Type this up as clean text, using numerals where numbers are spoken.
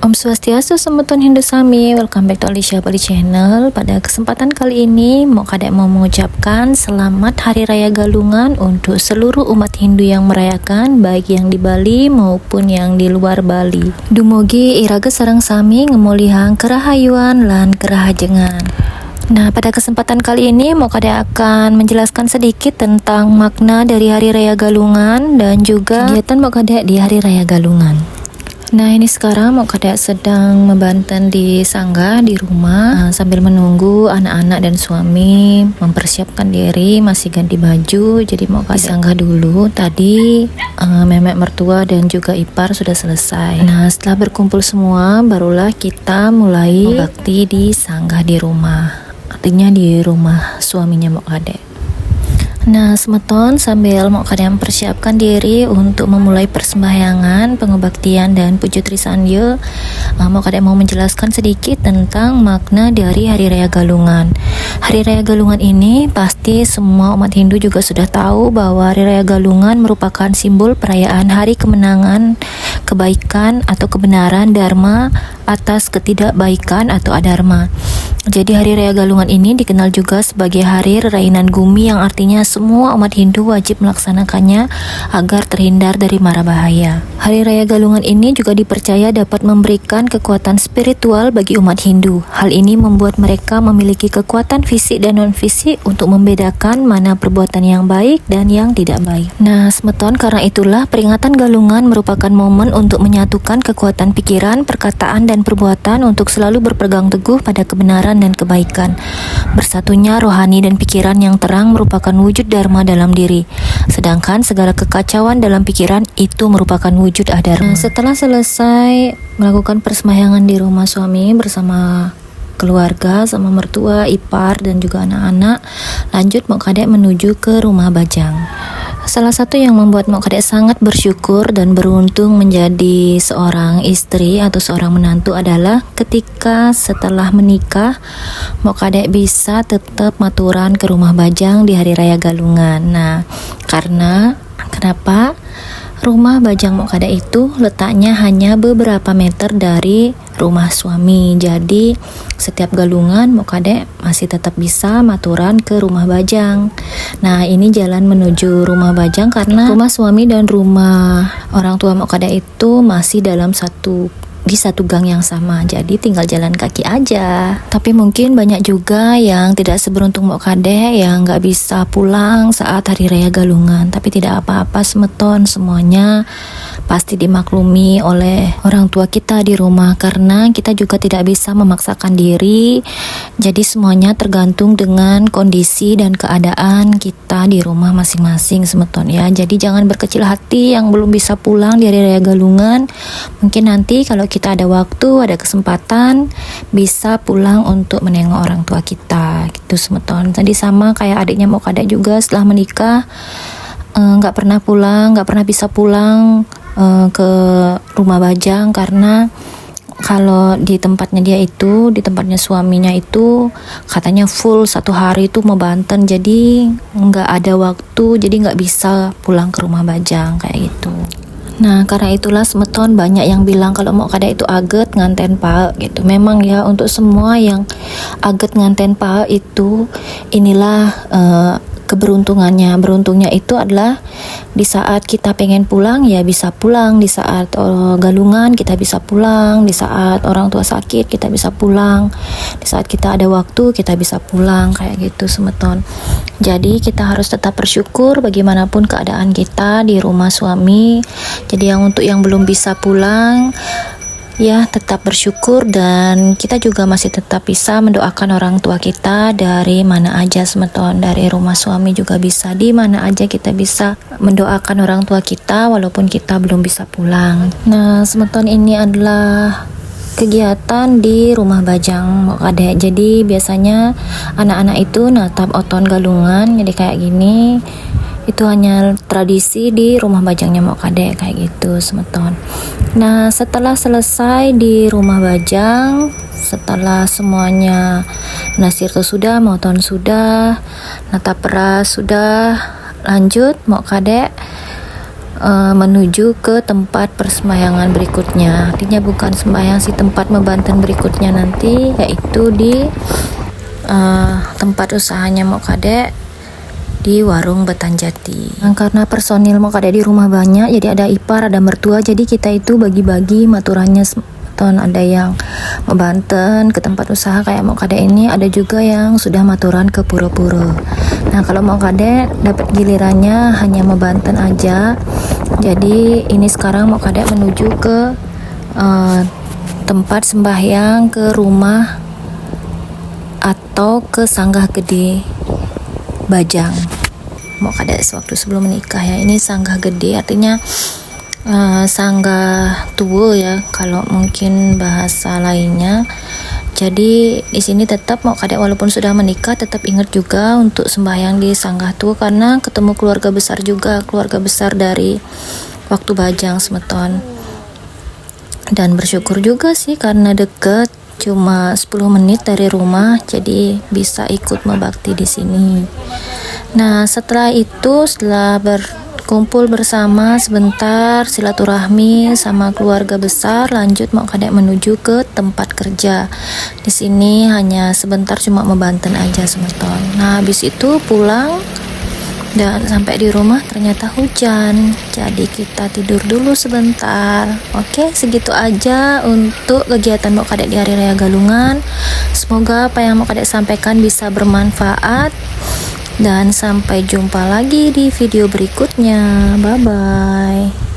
Om Swastiastu, Semeton Hindu Sami, welcome back to Alicia Bali Channel. Pada kesempatan kali ini, Kadek mau mengucapkan selamat Hari Raya Galungan untuk seluruh umat Hindu yang merayakan, baik yang di Bali maupun yang di luar Bali. Dumugi iraga sareng sami ngemulihang kerahayuan lan kerahajengan. Nah, pada kesempatan kali ini Kadek akan menjelaskan sedikit tentang makna dari Hari Raya Galungan dan juga kegiatan Kadek di Hari Raya Galungan. Nah, ini sekarang Kadek sedang membanten di sanggah di rumah sambil menunggu anak-anak dan suami mempersiapkan diri, masih ganti baju. Jadi Kadek sanggah dulu. Tadi memek mertua dan juga ipar sudah selesai. Nah, setelah berkumpul semua barulah kita mulai bakti di sanggah di rumah. Artinya di rumah suaminya Kadek. Nah, Semeton sambil Kadek mempersiapkan diri untuk memulai persembahyangan, pengobaktian dan puji Trisandya, Kadek mau menjelaskan sedikit tentang makna dari Hari Raya Galungan. Hari Raya Galungan ini pasti semua umat Hindu juga sudah tahu bahwa Hari Raya Galungan merupakan simbol perayaan hari kemenangan kebaikan atau kebenaran dharma atas ketidakbaikan atau adharma. Jadi Hari Raya Galungan ini dikenal juga sebagai Hari Rerainan Gumi, yang artinya semua umat Hindu wajib melaksanakannya agar terhindar dari mara bahaya. Hari Raya Galungan ini juga dipercaya dapat memberikan kekuatan spiritual bagi umat Hindu. Hal ini membuat mereka memiliki kekuatan fisik dan non-fisik untuk membedakan mana perbuatan yang baik dan yang tidak baik. Nah, Semeton, karena itulah peringatan Galungan merupakan momen untuk menyatukan kekuatan pikiran, perkataan, dan perbuatan untuk selalu berpegang teguh pada kebenaran dan kebaikan. Bersatunya rohani dan pikiran yang terang merupakan wujud dharma dalam diri, sedangkan segala kekacauan dalam pikiran itu merupakan wujud adharma. Setelah selesai melakukan persembahyangan di rumah suami bersama keluarga, sama mertua, ipar, dan juga anak-anak, lanjut Kadek menuju ke rumah Bajang. Salah satu yang membuat Kadek sangat bersyukur dan beruntung menjadi seorang istri atau seorang menantu adalah ketika setelah menikah Kadek bisa tetap maturan ke rumah Bajang di Hari Raya Galungan. Nah, kenapa? Rumah Bajang Kadek itu letaknya hanya beberapa meter dari rumah suami. Jadi setiap galungan Kadek masih tetap bisa maturan ke rumah Bajang. Nah, ini jalan menuju rumah Bajang karena rumah suami dan rumah orang tua Kadek itu masih dalam di satu gang yang sama, jadi tinggal jalan kaki aja. Tapi mungkin banyak juga yang tidak seberuntung Kadek yang nggak bisa pulang saat Hari Raya Galungan. Tapi tidak apa-apa Semeton, semuanya pasti dimaklumi oleh orang tua kita di rumah, karena kita juga tidak bisa memaksakan diri. Jadi semuanya tergantung dengan kondisi dan keadaan kita di rumah masing-masing Semeton ya. Jadi jangan berkecil hati yang belum bisa pulang di Hari Raya Galungan. Mungkin nanti kalau kita ada waktu, ada kesempatan, bisa pulang untuk menengok orang tua kita gitu Semeton. Tadi sama kayak adiknya Kadek juga setelah menikah nggak pernah bisa pulang ke rumah Bajang, karena kalau di tempatnya suaminya itu katanya full satu hari itu mau banten, jadi nggak ada waktu, jadi nggak bisa pulang ke rumah Bajang kayak gitu. Nah, karena itulah Semeton banyak yang bilang kalau Kadek itu aget nganten paek gitu. Memang ya, untuk semua yang aget nganten paek itu inilah keberuntungannya. Beruntungnya itu adalah di saat kita pengen pulang ya bisa pulang, di saat galungan kita bisa pulang, di saat orang tua sakit kita bisa pulang, di saat kita ada waktu kita bisa pulang kayak gitu Semeton. Jadi kita harus tetap bersyukur bagaimanapun keadaan kita di rumah suami. Jadi untuk yang belum bisa pulang ya tetap bersyukur, dan kita juga masih tetap bisa mendoakan orang tua kita dari mana aja Semeton. Dari rumah suami juga bisa, di mana aja kita bisa mendoakan orang tua kita walaupun kita belum bisa pulang. Nah Semeton, ini adalah kegiatan di rumah Bajang Kadek. Jadi biasanya anak-anak itu natap oton galungan, jadi kayak gini. Itu hanya tradisi di rumah Bajangnya Kadek kayak gitu Semeton. Nah, setelah selesai di rumah Bajang, setelah semuanya nasirto sudah, moton sudah, natap peras sudah, lanjut Kadek menuju ke tempat persembahyangan berikutnya. Artinya bukan sembahyang sih, tempat membanten berikutnya nanti yaitu di tempat usahanya Mok Kadek di warung Betanjati. Nah, karena personil Mok Kadek di rumah banyak, jadi ada ipar, ada mertua, jadi kita itu bagi-bagi maturannya. Ada yang membanten ke tempat usaha kayak Mok Kadek ini, ada juga yang sudah maturan ke pura-pura. Nah, kalau Mok Kadek dapat gilirannya hanya membanten aja. Jadi ini sekarang Mok Kadek menuju ke tempat sembahyang, ke rumah atau ke sanggah gede Bajang Mok Kadek sewaktu sebelum menikah ya. Ini sanggah gede artinya sanggah tua ya kalau mungkin bahasa lainnya. Jadi di sini tetap Mok Kadek walaupun sudah menikah tetap ingat juga untuk sembahyang di sanggah tua, karena ketemu keluarga besar juga, keluarga besar dari waktu Bajang semeton. Dan bersyukur juga sih karena deket, cuma 10 menit dari rumah, jadi bisa ikut membakti di sini. Nah, setelah itu, setelah berkumpul bersama sebentar, silaturahmi sama keluarga besar, lanjut Mok Kadek menuju ke tempat kerja. Di sini hanya sebentar, cuma membanten aja semeton. Nah, habis itu pulang dan sampai di rumah ternyata hujan, jadi kita tidur dulu sebentar. Oke, segitu aja untuk kegiatan Mok Kadek di Hari Raya Galungan. Semoga apa yang Mok Kadek sampaikan bisa bermanfaat, dan sampai jumpa lagi di video berikutnya. Bye bye.